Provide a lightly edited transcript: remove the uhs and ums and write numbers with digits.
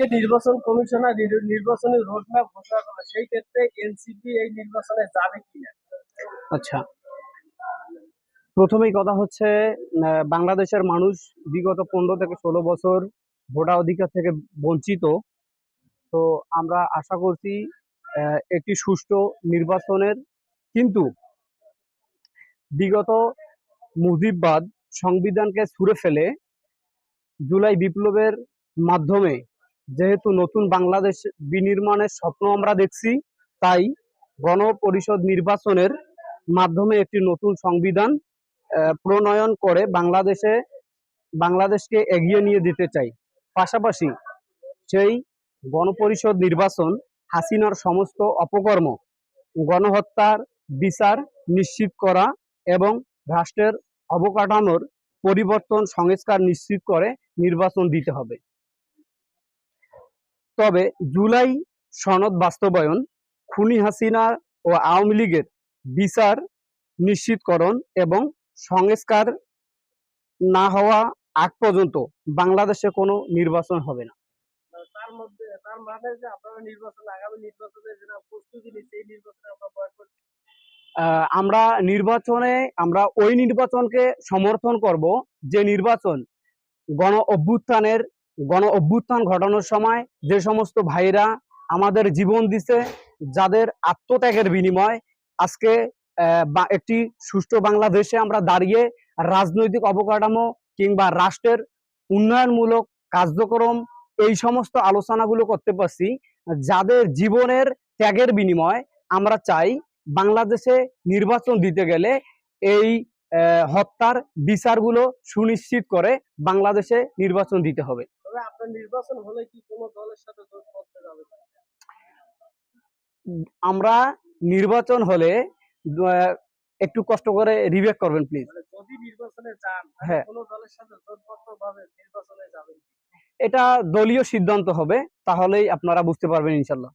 আজকে নির্বাচন কমিশনার নির্বাচনী রোডম্যাপ ঘোষণা করলো, সেই ক্ষেত্রে এনসিপি এই নির্বাচনে যাবে কিনা? আচ্ছা, প্রথমেই কথা হচ্ছে বাংলাদেশের মানুষ বিগত 15 থেকে 16 বছর ভোটাধিকার থেকে বঞ্চিত। তো আমরা আশা করছি একটি সুষ্ঠু নির্বাচনের, কিন্তু বিগত মুজিববাদ সংবিধানকে ছুঁড়ে ফেলে জুলাই বিপ্লবের মাধ্যমে যেহেতু নতুন বাংলাদেশ বিনির্মাণের স্বপ্ন আমরা দেখছি, তাই গণপরিষদ নির্বাচনের মাধ্যমে একটি নতুন সংবিধান প্রণয়ন করে বাংলাদেশকে এগিয়ে নিয়ে যেতে চাই। পাশাপাশি সেই গণপরিষদ নির্বাচন হাসিনার সমস্ত অপকর্ম, গণহত্যার বিচার নিশ্চিত করা এবং রাষ্ট্রের অবকাঠামোর পরিবর্তন সংস্কার নিশ্চিত করে নির্বাচন দিতে হবে। তবে জুলাই সনদ বাস্তবায়ন, খুনি হাসিনা ও আওয়ামী লীগের বিচার নিশ্চিতকরণ এবং সংস্কার না হওয়া আগ পর্যন্ত বাংলাদেশে কোনো নির্বাচন হবে না। তার মানে যে আপনারা আগামী নির্বাচনের যে প্রস্তুতি নিচ্ছে, এই নির্বাচনে আমরা বয়কট। আমরা ওই নির্বাচনকে সমর্থন করব যে নির্বাচন গণ অভ্যুত্থান ঘটানোর সময় যে সমস্ত ভাইরা আমাদের জীবন দিছে, যাদের আত্মত্যাগের বিনিময় আজকে একটি সুষ্ঠু বাংলাদেশে আমরা দাঁড়িয়ে রাজনৈতিক অবকাঠামো কিংবা রাষ্ট্রের উন্নয়নমূলক কার্যক্রম এই সমস্ত আলোচনাগুলো করতে পারছি, যাদের জীবনের ত্যাগের বিনিময় আমরা চাই বাংলাদেশে নির্বাচন দিতে গেলে এই হত্যার বিচারগুলো সুনিশ্চিত করে বাংলাদেশে নির্বাচন দিতে হবে। তবে আপনার নির্বাচন হলে কি কোনো দলের সাথে জোট করতে যাবে? আমরা নির্বাচন হলে একটু কষ্ট করে রিভেক করবেন প্লিজ। যদি নির্বাচনে যান, হ্যাঁ, কোনো দলের সাথে জোটবদ্ধভাবে নির্বাচনে যাবেন? এটা দলীয় সিদ্ধান্ত হবে, তাহলেই আপনারা বুঝতে পারবেন ইনশাল্লাহ।